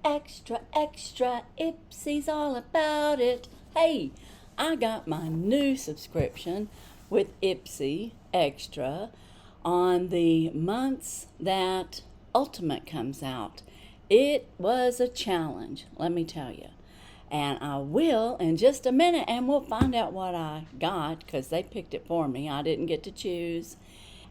extra, extra, IPSY's all about it. Hey, I got my new subscription with IPSY Extra on the months that Ultimate comes out. It was a challenge, let me tell you. And I will in just a minute, and we'll find out what I got because they picked it for me. I didn't get to choose.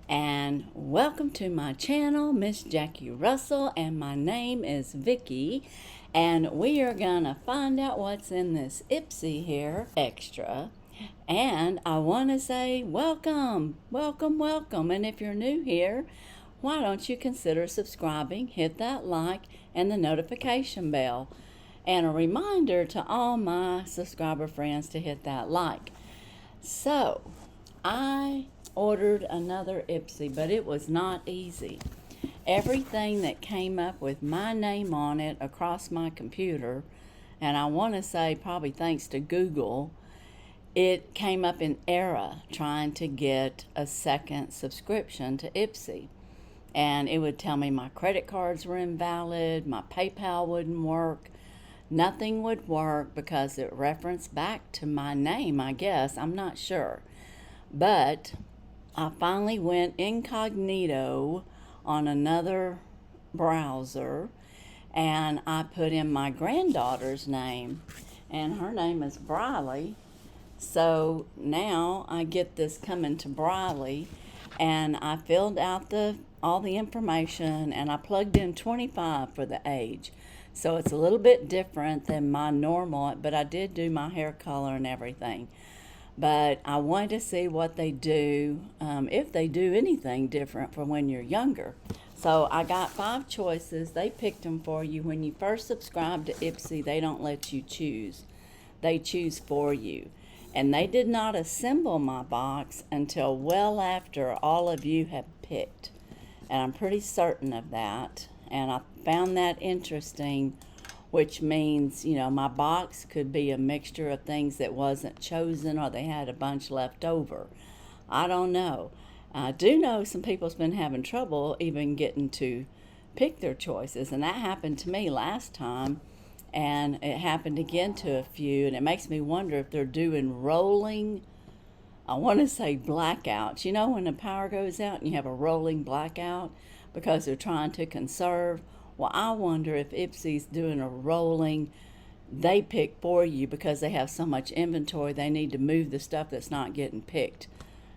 And welcome to my channel, Miss Jackie Russell, and my name is Vicky, and we are gonna find out what's in this IPSY here extra. And I want to say welcome, welcome, welcome. And if you're new here, why don't you consider subscribing, hit that like and the notification bell, and a reminder to all my subscriber friends to hit that like. So I ordered another IPSY, but it was not easy. Everything that came up with my name on it across my computer, and I want to say probably thanks to Google, it came up in error trying to get a second subscription to IPSY. And it would tell me my credit cards were invalid, my PayPal wouldn't work, nothing would work because it referenced back to my name, I guess, I'm not sure. But I finally went incognito on another browser and I put in my granddaughter's name, and her name is Briley. So now I get this coming to Briley, and I filled out all the information, and I plugged in 25 for the age. So it's a little bit different than my normal, but I did do my hair color and everything. But I wanted to see what they do, if they do anything different from when you're younger. So I got 5 choices. They picked them for you. When you first subscribe to IPSY, they don't let you choose. They choose for you. And they did not assemble my box until well after all of you have picked. And I'm pretty certain of that. And I found that interesting, which means, you know, my box could be a mixture of things that wasn't chosen, or they had a bunch left over. I don't know. I do know some people's been having trouble even getting to pick their choices, and that happened to me last time, and it happened again to a few, and it makes me wonder if they're doing rolling, I want to say blackouts. You know, when the power goes out and you have a rolling blackout because they're trying to conserve. Well, I wonder if IPSY's doing a rolling, they pick for you because they have so much inventory, they need to move the stuff that's not getting picked.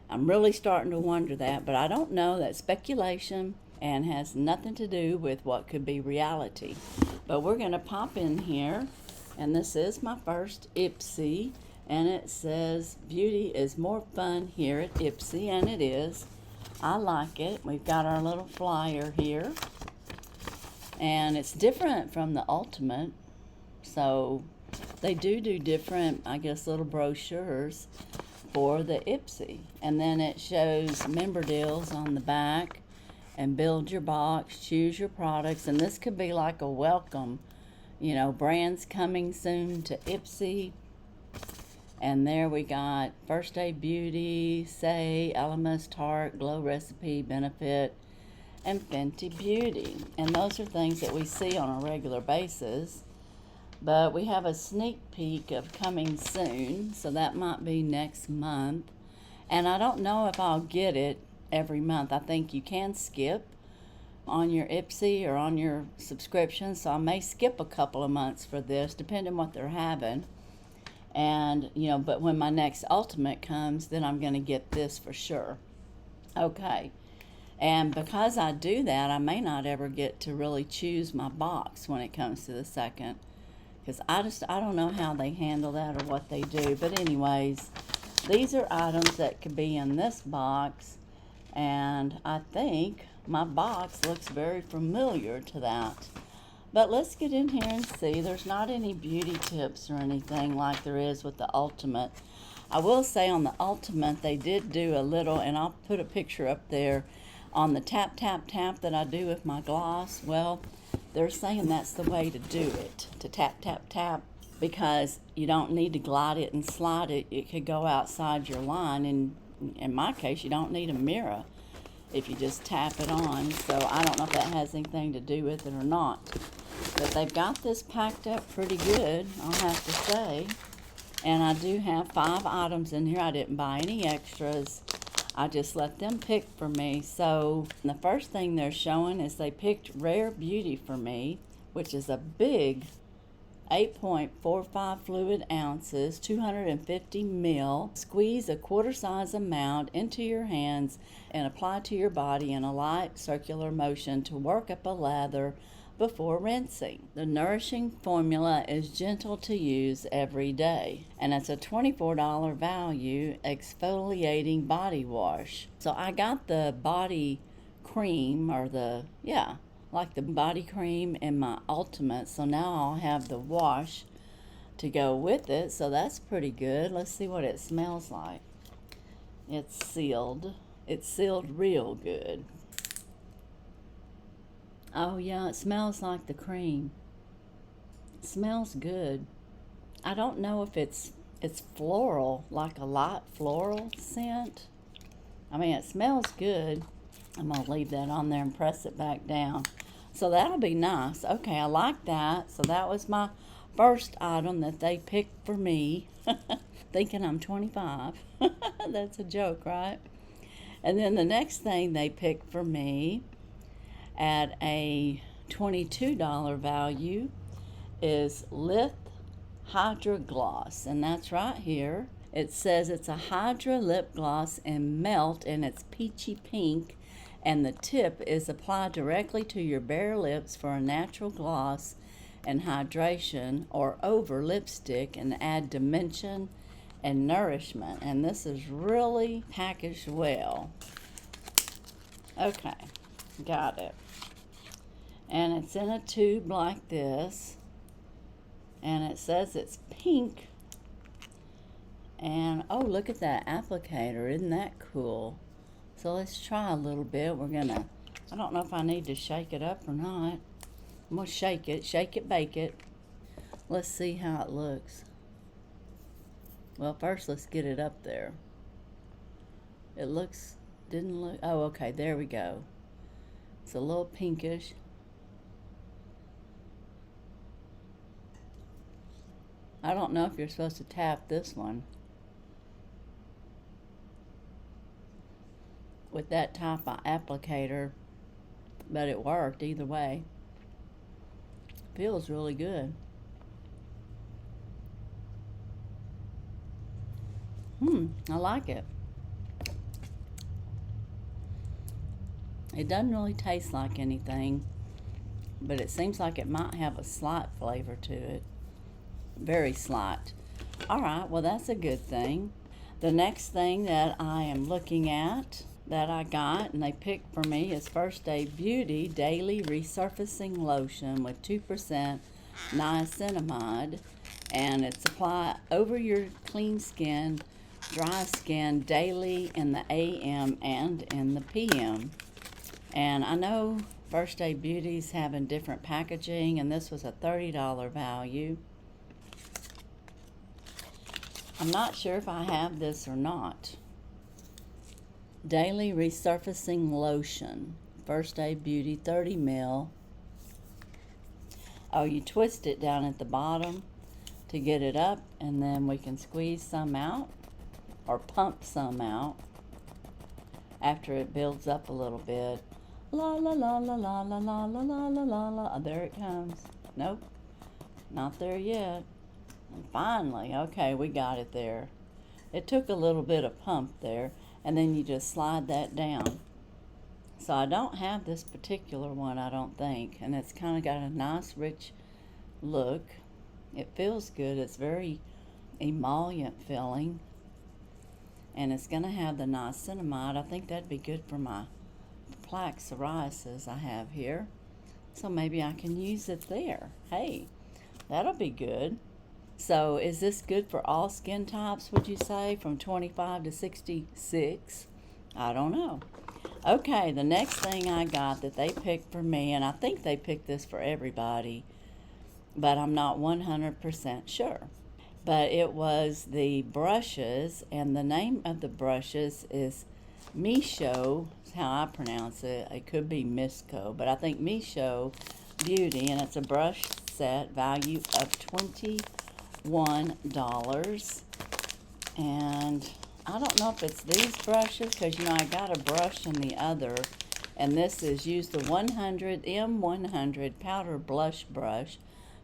I'm really starting to wonder that, but I don't know. That's speculation and has nothing to do with what could be reality. But we're going to pop in here, and this is my first IPSY, and it says, beauty is more fun here at IPSY, and it is. I like it. We've got our little flyer here. And it's different from the Ultimate, so they do different, I guess, little brochures for the IPSY. And then it shows member deals on the back, and build your box, choose your products, and this could be like a welcome, you know, brands coming soon to IPSY. And there we got First Day Beauty, Say, Elemis, Tarte, Glow Recipe, Benefit, and Fenty Beauty. And those are things that we see on a regular basis. But we have a sneak peek of coming soon, so that might be next month. And I don't know if I'll get it every month. I think you can skip on your IPSY or on your subscription, so I may skip a couple of months for this, depending on what they're having. And, you know, but when my next Ultimate comes, then I'm going to get this for sure. Okay. And because I do that, I may not ever get to really choose my box when it comes to the second. Because I don't know how they handle that or what they do. But anyways, these are items that could be in this box. And I think my box looks very familiar to that. But let's get in here and see. There's not any beauty tips or anything like there is with the Ultimate. I will say on the Ultimate, they did do a little, and I'll put a picture up there, on the tap, tap, tap that I do with my gloss. Well, they're saying that's the way to do it, to tap, tap, tap, because you don't need to glide it and slide it. It could go outside your line, and in my case, you don't need a mirror if you just tap it on. So I don't know if that has anything to do with it or not. But they've got this packed up pretty good, I'll have to say. And I do have 5 items in here. I didn't buy any extras. I just let them pick for me. So the first thing they're showing is they picked Rare Beauty for me, which is a big 8.45 fluid ounces, 250 ml. Squeeze a quarter size amount into your hands and apply to your body in a light circular motion to work up a lather before rinsing. The nourishing formula is gentle to use every day, and it's a $24 value exfoliating body wash. So I got the body cream, or like the body cream in my ultimate, so now I'll have the wash to go with it, so that's pretty good. Let's see what it smells like. It's sealed real good. Oh yeah, it smells like the cream. It smells good. I don't know if it's floral, like a light floral scent. I mean, it smells good. I'm gonna leave that on there and press it back down. So that'll be nice. Okay, I like that. So that was my first item that they picked for me, thinking I'm 25. That's a joke, right? And then the next thing they picked for me at a $22 value is Lith Hydra gloss, and that's right here. It says it's a Hydra lip gloss in melt, and it's peachy pink, and the tip is applied directly to your bare lips for a natural gloss and hydration, or over lipstick and add dimension and nourishment. And this is really packaged well. Okay, got it. And it's in a tube like this, and it says it's pink. And oh, look at that applicator, isn't that cool? So let's try a little bit. I don't know if I need to shake it up or not. I'm gonna shake it, bake it. Let's see how it looks. Well, first let's get it up there. Oh, okay, there we go. It's a little pinkish. I don't know if you're supposed to tap this one with that type of applicator, but it worked either way. Feels really good. I like it. It doesn't really taste like anything, but it seems like it might have a slight flavor to it. Very slight. Alright, well that's a good thing. The next thing that I am looking at that I got and they picked for me is First Day Beauty Daily Resurfacing Lotion with 2% niacinamide, and it's applied over your clean skin, dry skin daily in the AM and in the PM. And I know First Day Beauty's having different packaging, and this was a $30 value. I'm not sure if I have this or not. Daily Resurfacing Lotion, First Day Beauty, 30 ml. Oh, you twist it down at the bottom to get it up, and then we can squeeze some out or pump some out after it builds up a little bit. La la la la la la la la la la la la. There it comes. Nope, not there yet. And finally, okay, we got it there. It took a little bit of pump there, and then you just slide that down. So I don't have this particular one, I don't think, and it's kind of got a nice rich look. It feels good. It's very emollient feeling, and it's going to have the niacinamide. I think that'd be good for my plaque psoriasis I have here, so maybe I can use it there. Hey, that'll be good. So is this good for all skin types, would you say, from 25 to 66? I don't know. Okay, the next thing I got that they picked for me, and I think they picked this for everybody, but I'm not 100% sure. But it was the brushes, and the name of the brushes is Misho, is how I pronounce it. It could be Misco, but I think Misho Beauty, and it's a brush set, value of $21. And I don't know if it's these brushes, because, you know, I got a brush in the other, and this is use the 100 M100 powder blush brush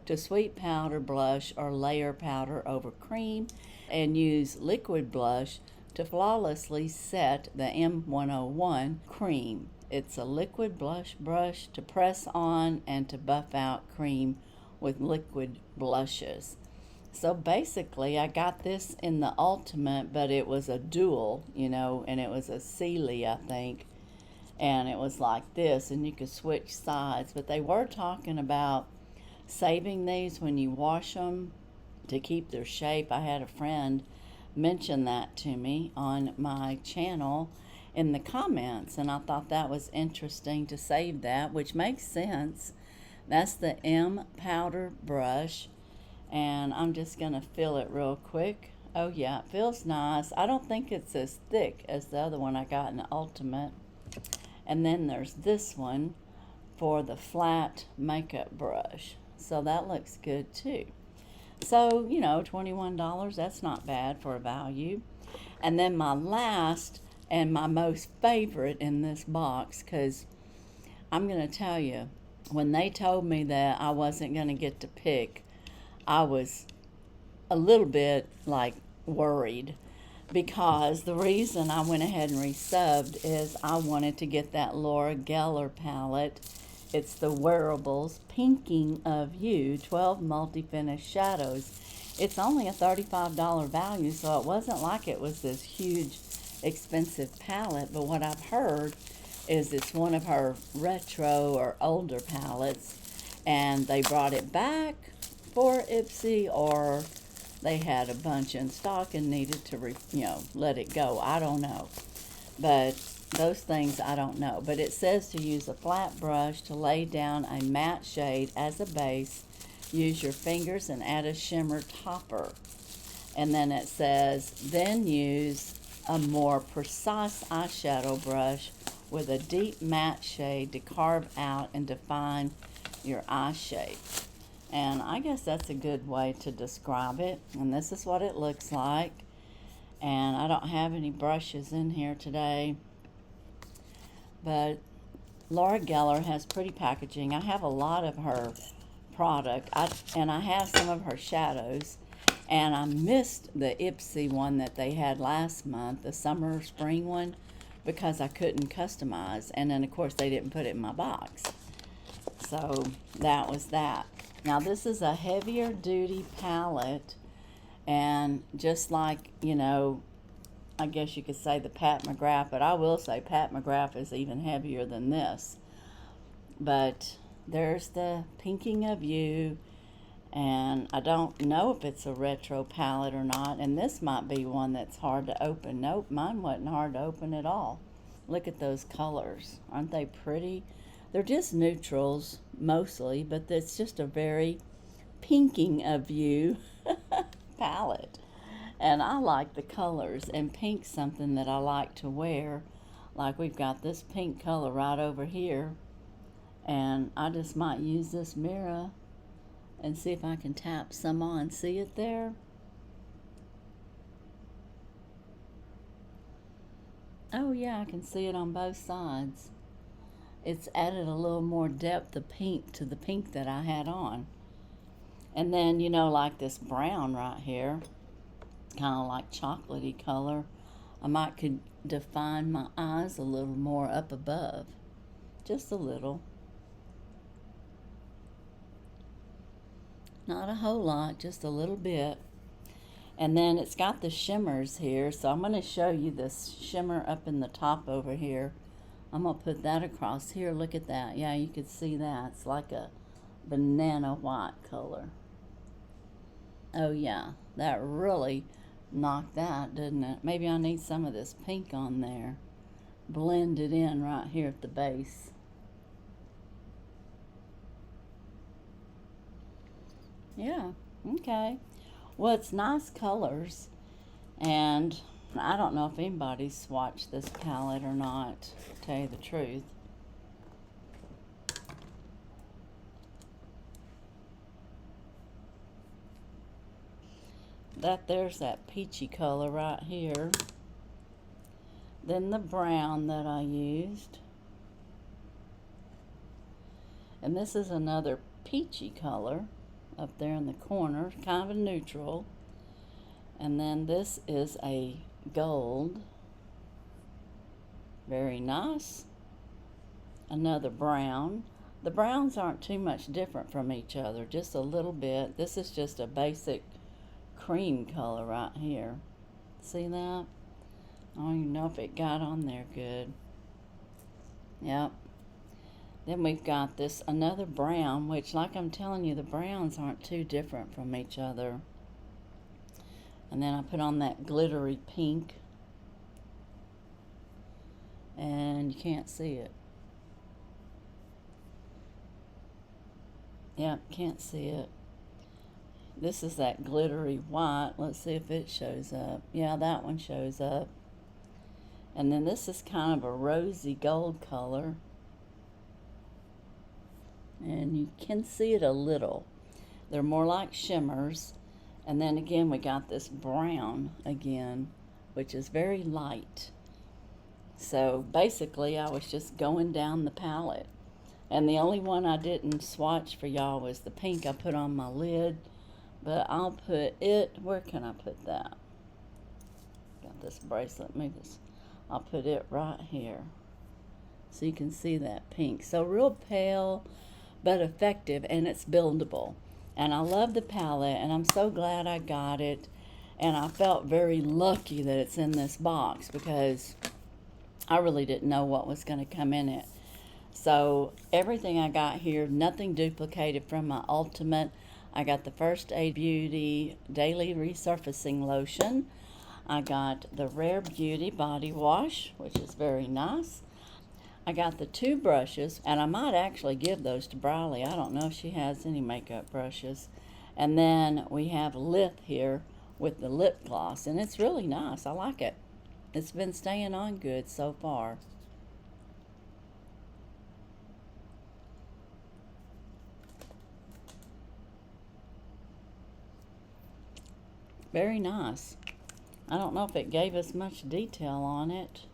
to sweep powder blush or layer powder over cream, and use liquid blush to flawlessly set the M101 cream. It's a liquid blush brush to press on and to buff out cream with liquid blushes. So basically, I got this in the Ultimate, but it was a dual, you know, and it was a Sealy, I think. And it was like this, and you could switch sides. But they were talking about saving these when you wash them to keep their shape. I had a friend mention that to me on my channel in the comments, and I thought that was interesting to save that, which makes sense. That's the M powder brush, and I'm just going to fill it real quick. Oh yeah, it feels nice. I don't think it's as thick as the other one I got in the Ultimate. And then there's this one for the flat makeup brush. So that looks good too. So, you know, $21, that's not bad for a value. And then my last and my most favorite in this box, because I'm going to tell you, when they told me that I wasn't going to get to pick, I was a little bit like worried, because the reason I went ahead and resubbed is I wanted to get that Laura Geller palette. It's the Wearables Pinking of You 12 multi-finish shadows. It's only a $35 value, so it wasn't like it was this huge expensive palette, but what I've heard is it's one of her retro or older palettes, and they brought it back for IPSY, or they had a bunch in stock and needed to let it go. I don't know, but those things I don't know. But it says to use a flat brush to lay down a matte shade as a base. Use your fingers and add a shimmer topper. And then it says, then use a more precise eyeshadow brush with a deep matte shade to carve out and define your eye shape. And I guess that's a good way to describe it. And this is what it looks like. And I don't have any brushes in here today, but Laura Geller has pretty packaging. I have a lot of her product, and I have some of her shadows, and I missed the IPSY one that they had last month, the summer spring one, because I couldn't customize, and then of course they didn't put it in my box. So that was that. Now this is a heavier duty palette, and just like, you know, I guess you could say the Pat McGrath, but I will say Pat McGrath is even heavier than this. But there's the Pinking of You, and I don't know if it's a retro palette or not, and this might be one that's hard to open. Nope, mine wasn't hard to open at all. Look at those colors. Aren't they pretty? They're just neutrals mostly, but it's just a very Pinking of You palette. And I like the colors, and pink's something that I like to wear. Like we've got this pink color right over here, and I just might use this mirror and see if I can tap some on. See it there? Oh yeah, I can see it on both sides. It's added a little more depth of pink to the pink that I had on. And then, you know, like this brown right here, kind of like chocolatey color, I could define my eyes a little more up above, just a little, not a whole lot, just a little bit. And then it's got the shimmers here, so I'm going to show you this shimmer up in the top over here. I'm going to put that across here. Look at that. Yeah, you can see that. It's like a banana white color. Oh yeah, that really knocked that, didn't it? Maybe I need some of this pink on there. Blend it in right here at the base. Yeah, okay. Well, it's nice colors, and I don't know if anybody's swatched this palette or not, to tell you the truth. there's that peachy color right here. Then the brown that I used. And this is another peachy color up there in the corner, kind of a neutral. And then this is a gold. Very nice. Another brown. The browns aren't too much different from each other, just a little bit. This is just a basic cream color right here. See that? I don't even know if it got on there good. Yep. Then we've got this another brown, which, like I'm telling you, the browns aren't too different from each other. And then I put on that glittery pink. And you can't see it. Yep, can't see it. This is that glittery white. Let's see if it shows up. Yeah, that one shows up. And then this is kind of a rosy gold color. And you can see it a little. They're more like shimmers. And then again, we got this brown again, which is very light. So basically, I was just going down the palette. And the only one I didn't swatch for y'all was the pink I put on my lid. But I'll put it, where can I put that? Got this bracelet, move this. I'll put it right here. So you can see that pink. So real pale, but effective, and it's buildable. And I love the palette, and I'm so glad I got it. And I felt very lucky that it's in this box because I really didn't know what was going to come in it. So everything I got here, nothing duplicated from my Ultimate. I got the First Aid Beauty Daily Resurfacing Lotion. I got the Rare Beauty Body Wash, which is very nice. I got the 2 brushes, and I might actually give those to Briley. I don't know if she has any makeup brushes. And then we have Lith here with the lip gloss, and it's really nice. I like it. It's been staying on good so far. Very nice. I don't know if it gave us much detail on it.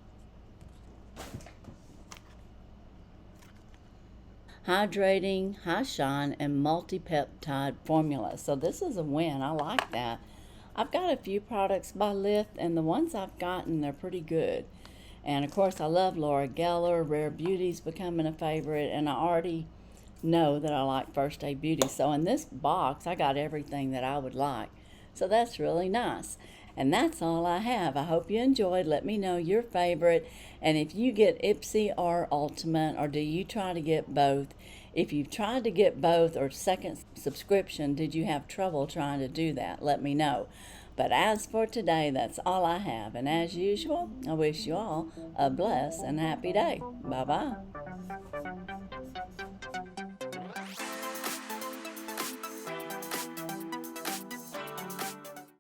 Hydrating, high shine, and multi-peptide formula. So this is a win. I like that. I've got a few products by Lith, and the ones I've gotten, they're pretty good. And of course, I love Laura Geller. Rare Beauty's becoming a favorite, and I already know that I like First Aid Beauty. So in this box, I got everything that I would like. So that's really nice. And that's all I have. I hope you enjoyed. Let me know your favorite. And if you get IPSY or Ultimate, or do you try to get both? If you've tried to get both or second subscription, did you have trouble trying to do that? Let me know. But as for today, that's all I have. And as usual, I wish you all a blessed and happy day. Bye-bye.